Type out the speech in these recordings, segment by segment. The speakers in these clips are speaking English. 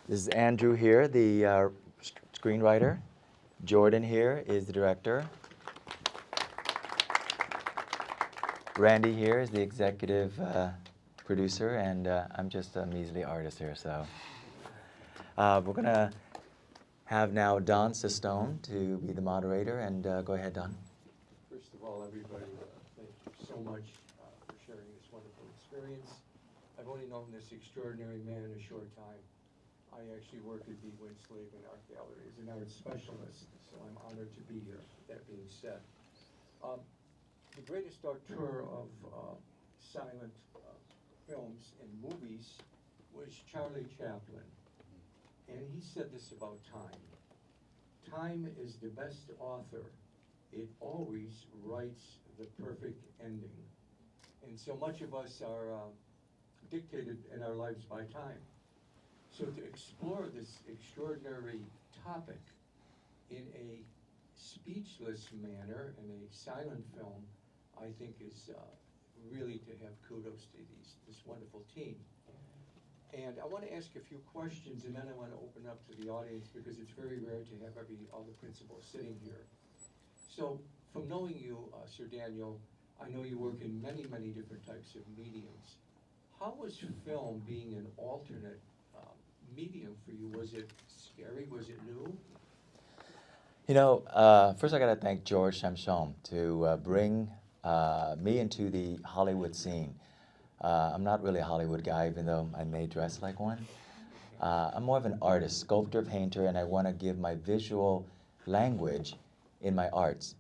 This is Andrew here, the screenwriter. Jordan here is the director. Randy here is the executive producer, and I'm just a measly artist here. So we're going to have now Don Sistone to be the moderator, and go ahead, Don. First of all, everybody, thank you so much for sharing this wonderful experience. I've only known this extraordinary man a short time. I actually work at the Winslave Art Gallery as an art specialist, so I'm honored to be here. That being said, the greatest auteur of silent films and movies was Charlie Chaplin. And he said this about time. Time is the best author. It always writes the perfect ending. And so much of us are dictated in our lives by time. So to explore this extraordinary topic in a speechless manner, in a silent film, I think is really to have kudos to this wonderful team. And I want to ask a few questions, and then I want to open up to the audience because it's very rare to have all the principals sitting here. So, from knowing you, Sir Daniel, I know you work in many, many different types of mediums. How was film being an alternate medium for you? Was it scary? Was it new? You know, first I got to thank George Shamshom to bring me into the Hollywood scene. I'm not really a Hollywood guy, even though I may dress like one. I'm more of an artist, sculptor, painter, and I want to give my visual language in my arts.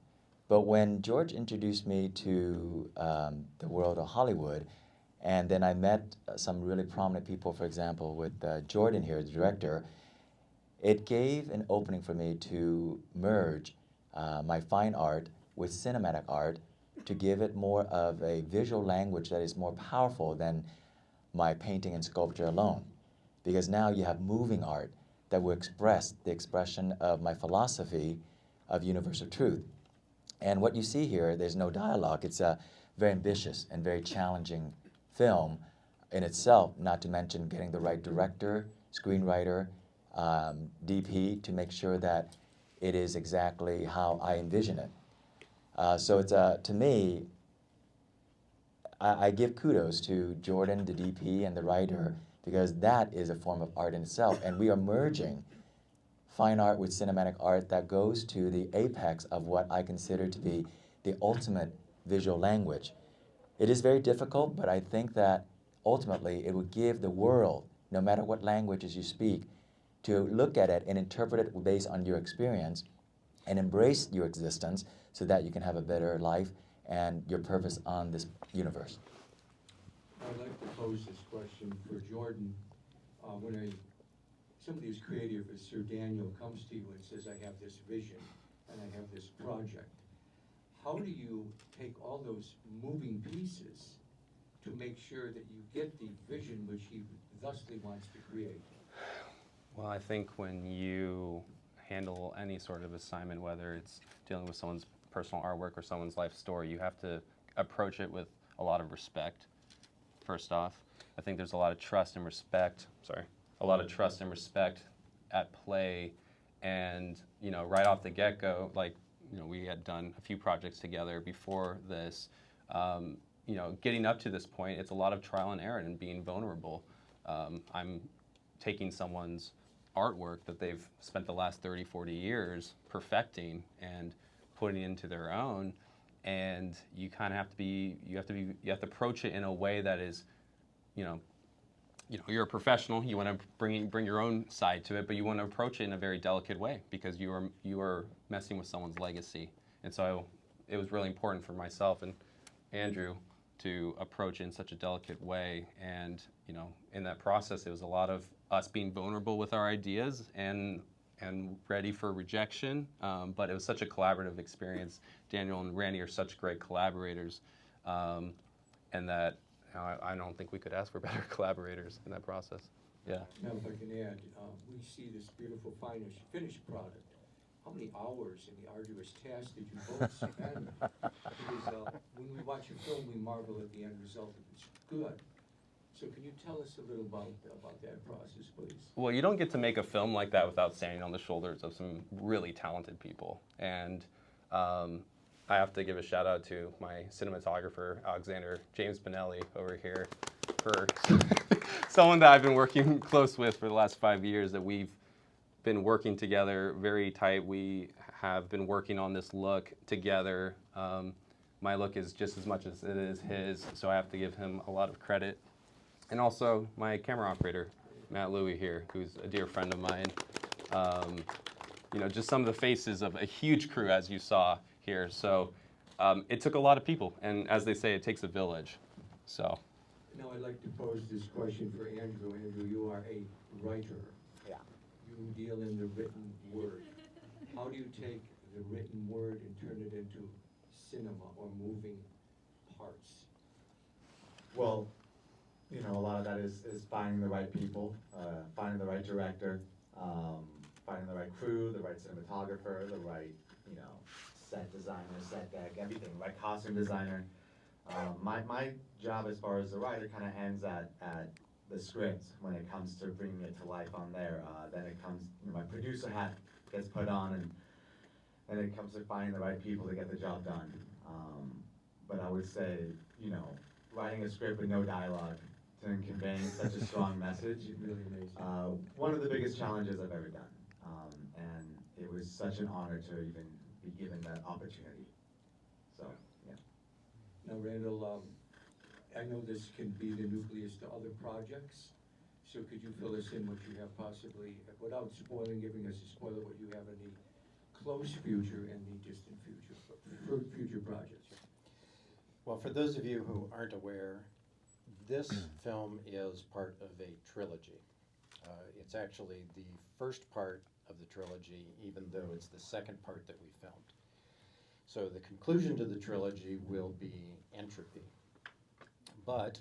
But when George introduced me to the world of Hollywood, and then I met some really prominent people, for example, with Jordan here, the director, it gave an opening for me to merge my fine art with cinematic art to give it more of a visual language that is more powerful than my painting and sculpture alone. Because now you have moving art that will express the expression of my philosophy of universal truth. And what you see here, there's no dialogue. It's a very ambitious and very challenging film in itself, not to mention getting the right director, screenwriter, DP to make sure that it is exactly how I envision it. So it's to me, I give kudos to Jordan, the DP, and the writer because that is a form of art in itself, and we are merging fine art with cinematic art that goes to the apex of what I consider to be the ultimate visual language. It is very difficult, but I think that ultimately it would give the world, no matter what languages you speak, to look at it and interpret it based on your experience and embrace your existence so that you can have a better life and your purpose on this universe. I'd like to pose this question for Jordan. When somebody as creative as Sir Daniel comes to you and says, I have this vision and I have this project, how do you take all those moving pieces to make sure that you get the vision which he thusly wants to create? Well, I think when you handle any sort of assignment, whether it's dealing with someone's personal artwork or someone's life story, you have to approach it with a lot of respect, first off. I think there's a lot of trust and respect, at play. And, you know, right off the get-go, like, you know, we had done a few projects together before this. You know, getting up to this point, it's a lot of trial and error and being vulnerable. I'm taking someone's artwork that they've spent the last 30, 40 years perfecting and putting into their own, and you kind of have to approach it in a way that is, you know, you're a professional. You want to bring your own side to it, but you want to approach it in a very delicate way because you are messing with someone's legacy. And so it was really important for myself and Andrew to approach it in such a delicate way. And you know, in that process, it was a lot of us being vulnerable with our ideas and ready for rejection. But it was such a collaborative experience. Daniel and Randy are such great collaborators, and that. I don't think we could ask for better collaborators in that process. Yeah. Now, if I can add, we see this beautiful finished product. How many hours in the arduous task did you both spend? Because when we watch a film, we marvel at the end result if it's good. So can you tell us a little about that process, please? Well, you don't get to make a film like that without standing on the shoulders of some really talented people. And I have to give a shout out to my cinematographer, Alexander James Benelli, over here, for someone that I've been working close with for the last 5 years, that we've been working together very tight. We have been working on this look together. My look is just as much as it is his, so I have to give him a lot of credit. And also my camera operator, Matt Louie here, who's a dear friend of mine. You know, just some of the faces of a huge crew, as you saw here. So it took a lot of people, and as they say, it takes a village. So. Now I'd like to pose this question for Andrew. Andrew, you are a writer. Yeah. You deal in the written word. How do you take the written word and turn it into cinema or moving parts? Well, you know, a lot of that is finding the right people, finding the right director, finding the right crew, the right cinematographer, the right, you know, set designer, set deck, everything, right costume designer. My job as far as the writer kind of ends at the script when it comes to bringing it to life on there. Then it comes, you know, my producer hat gets put on, and it comes to finding the right people to get the job done. But I would say, you know, writing a script with no dialogue and conveying such a strong message, Really amazing. one of the biggest challenges I've ever done. And it was such an honor to even be given that opportunity. So, yeah. Now, Randall, I know this can be the nucleus to other projects, so could you fill us in what you have possibly, without spoiling, giving us a spoiler, what you have in the close future and the distant future, for future projects? Well, for those of you who aren't aware, this film is part of a trilogy. It's actually the first part of the trilogy, even though it's the second part that we filmed. So the conclusion to the trilogy will be Entropy. But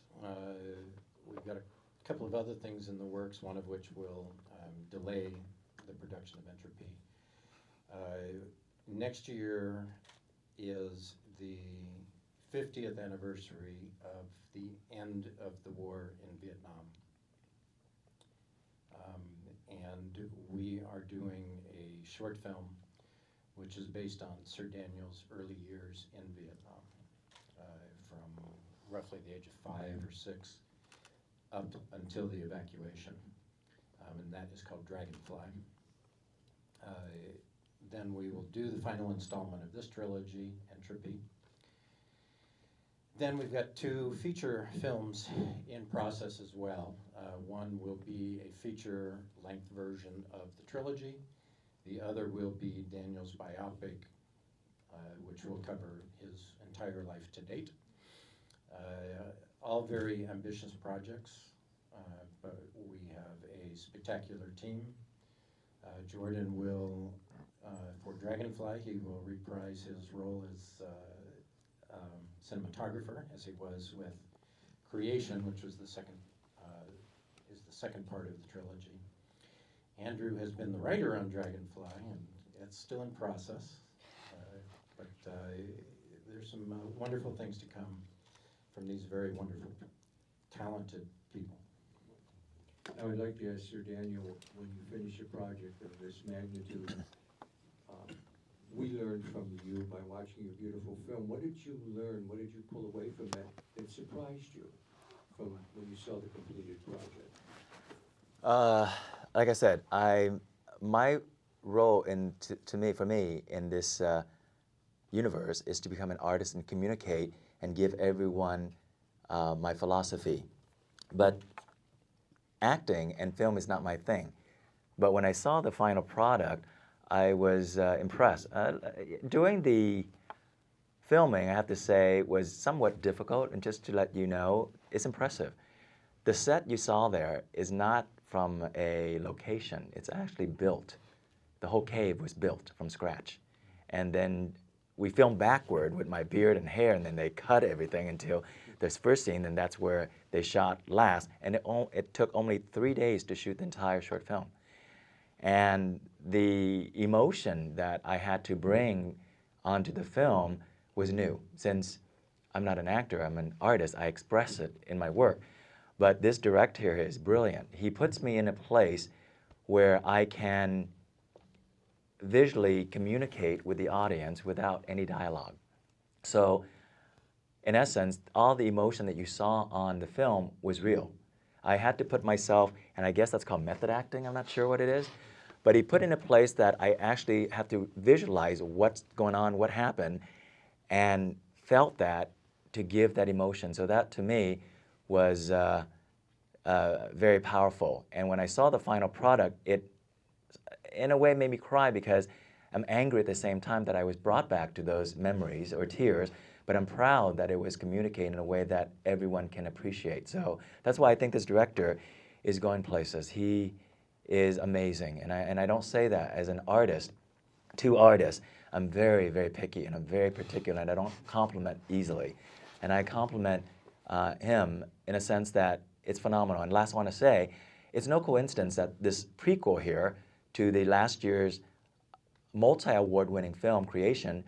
we've got a couple of other things in the works, one of which will delay the production of Entropy. Next year is the 50th anniversary of the end of the war in Vietnam. And we are doing a short film which is based on Sir Daniel's early years in Vietnam, from roughly the age of 5 or 6 up until the evacuation. And that is called Dragonfly. Then we will do the final installment of this trilogy, Entropy. Then we've got 2 feature films in process as well. One will be a feature-length version of the trilogy. The other will be Daniel's biopic, which will cover his entire life to date. All very ambitious projects, but we have a spectacular team. Jordan will, for Dragonfly, he will reprise his role as cinematographer, as he was with Creation, which was the second part of the trilogy. Andrew has been the writer on Dragonfly, and it's still in process. But there's some wonderful things to come from these very wonderful, talented people. I would like to ask Sir Daniel, when you finish a project of this magnitude, we learned from you by watching your beautiful film. What did you learn? What did you pull away from that surprised you from when you saw the completed project? Like I said, my role for me in this universe is to become an artist and communicate and give everyone my philosophy. But acting and film is not my thing. But when I saw the final product, I was impressed. Doing the filming, I have to say, was somewhat difficult, and just to let you know, it's impressive. The set you saw there is not from a location. It's actually built. The whole cave was built from scratch. And then we filmed backward with my beard and hair, and then they cut everything until this first scene, and that's where they shot last. And it took only 3 days to shoot the entire short film. And the emotion that I had to bring onto the film was new. Since I'm not an actor, I'm an artist, I express it in my work. But this director here is brilliant. He puts me in a place where I can visually communicate with the audience without any dialogue. So, in essence, all the emotion that you saw on the film was real. I had to put myself, and I guess that's called method acting, I'm not sure what it is, but he put in a place that I actually have to visualize what's going on, what happened, and felt that to give that emotion. So that, to me, was very powerful. And when I saw the final product, it, in a way, made me cry because I'm angry at the same time that I was brought back to those memories or tears, but I'm proud that it was communicated in a way that everyone can appreciate. So that's why I think this director is going places. He is amazing, and I don't say that as an artist. To artists, I'm very, very picky, and I'm very particular, and I don't compliment easily. And I compliment him in a sense that it's phenomenal. And last, I want to say, it's no coincidence that this prequel here to the last year's multi-award-winning film Creation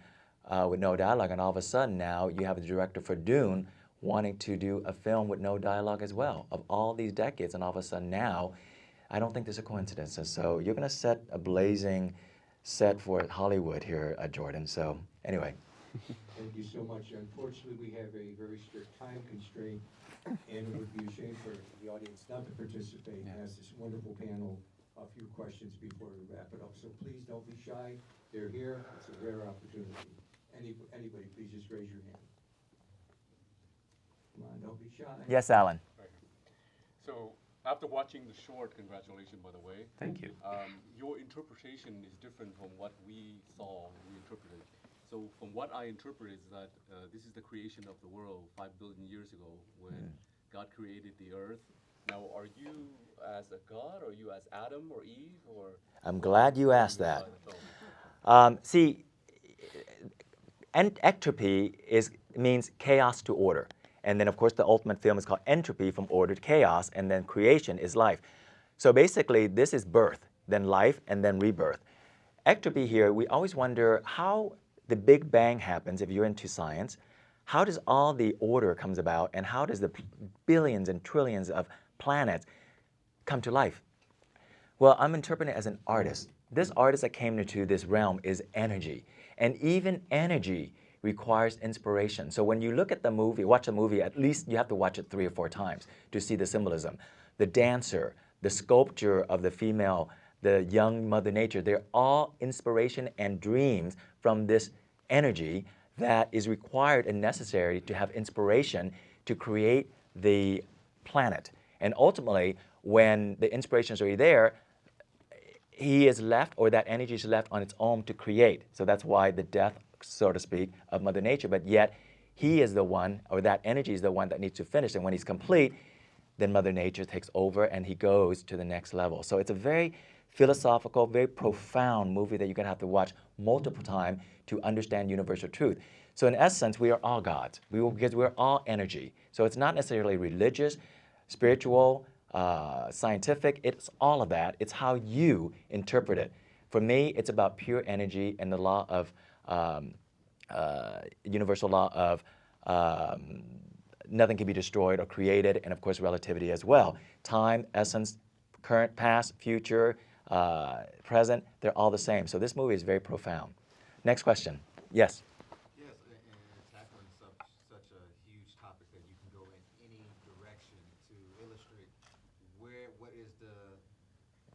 with no dialogue, and all of a sudden now you have the director for Dune wanting to do a film with no dialogue as well. Of all these decades, and all of a sudden now, I don't think there's a coincidence. And so you're going to set a blazing set for Hollywood here, Jordan. So anyway. Thank you so much. Unfortunately, we have a very strict time constraint, and it would be a shame for the audience not to participate and ask this wonderful panel a few questions before we wrap it up. So please don't be shy. They're here. It's a rare opportunity. Anybody, please just raise your hand. Come on, don't be shy. Yes, Alan. So, after watching the short, congratulations, by the way. Thank you. Your interpretation is different from what we saw, we interpreted. So, from what I interpret is that this is the creation of the world 5 billion years ago when God created the earth. Now, are you as a God, or are you as Adam or Eve, or? I'm glad you asked that. See, entropy means chaos to order. And then, of course, the ultimate film is called Entropy, from order to chaos, and then creation is life. So basically, this is birth, then life, and then rebirth. Entropy here, we always wonder how the Big Bang happens if you're into science. How does all the order comes about, and how does the billions and trillions of planets come to life? Well, I'm interpreting it as an artist. This artist that came into this realm is energy. And even energy requires inspiration. So when you look at the movie, watch a movie, at least you have to watch it 3 or 4 times to see the symbolism. The dancer, the sculpture of the female, the young Mother Nature, they're all inspiration and dreams from this energy that is required and necessary to have inspiration to create the planet. And ultimately, when the inspiration is already there, he is left, or that energy is left on its own to create. So that's why the death, so to speak, of Mother Nature. But yet, he is the one, or that energy is the one that needs to finish. And when he's complete, then Mother Nature takes over and he goes to the next level. So it's a very philosophical, very profound movie that you're going to have to watch multiple times to understand universal truth. So in essence, we are all gods, because we're all energy. So it's not necessarily religious, spiritual, scientific, it's all of that. It's how you interpret it. For me, it's about pure energy and the law of, universal law of nothing can be destroyed or created, and of course relativity as well. Time, essence, current, past, future, present, they're all the same. So this movie is very profound. Next question. Yes? Yes, and tackling such a huge topic that you can go in any direction to illustrate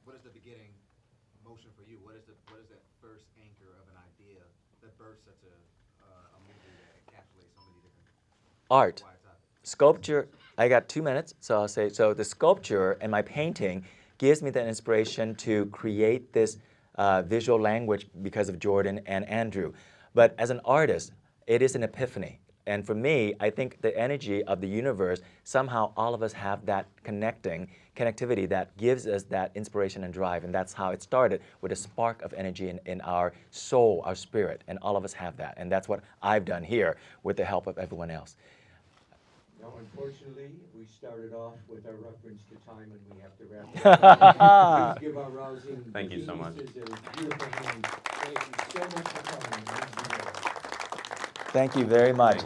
what is the beginning motion for you? What is that first anchor of an idea that births such a movie that encapsulates so many different Art. wide topics? Sculpture, I got 2 minutes, so I'll say, so the sculpture and my painting gives me the inspiration to create this visual language because of Jordan and Andrew. But as an artist, it is an epiphany. And for me, I think the energy of the universe, somehow all of us have that connectivity that gives us that inspiration and drive. And that's how it started, with a spark of energy in our soul, our spirit. And all of us have that. And that's what I've done here with the help of everyone else. Now, unfortunately, we started off with our reference to time, and we have to wrap it up. Please give our rousing Thank you so much. geniuses a beautiful hand. Thank you so much for coming. Thank you very much.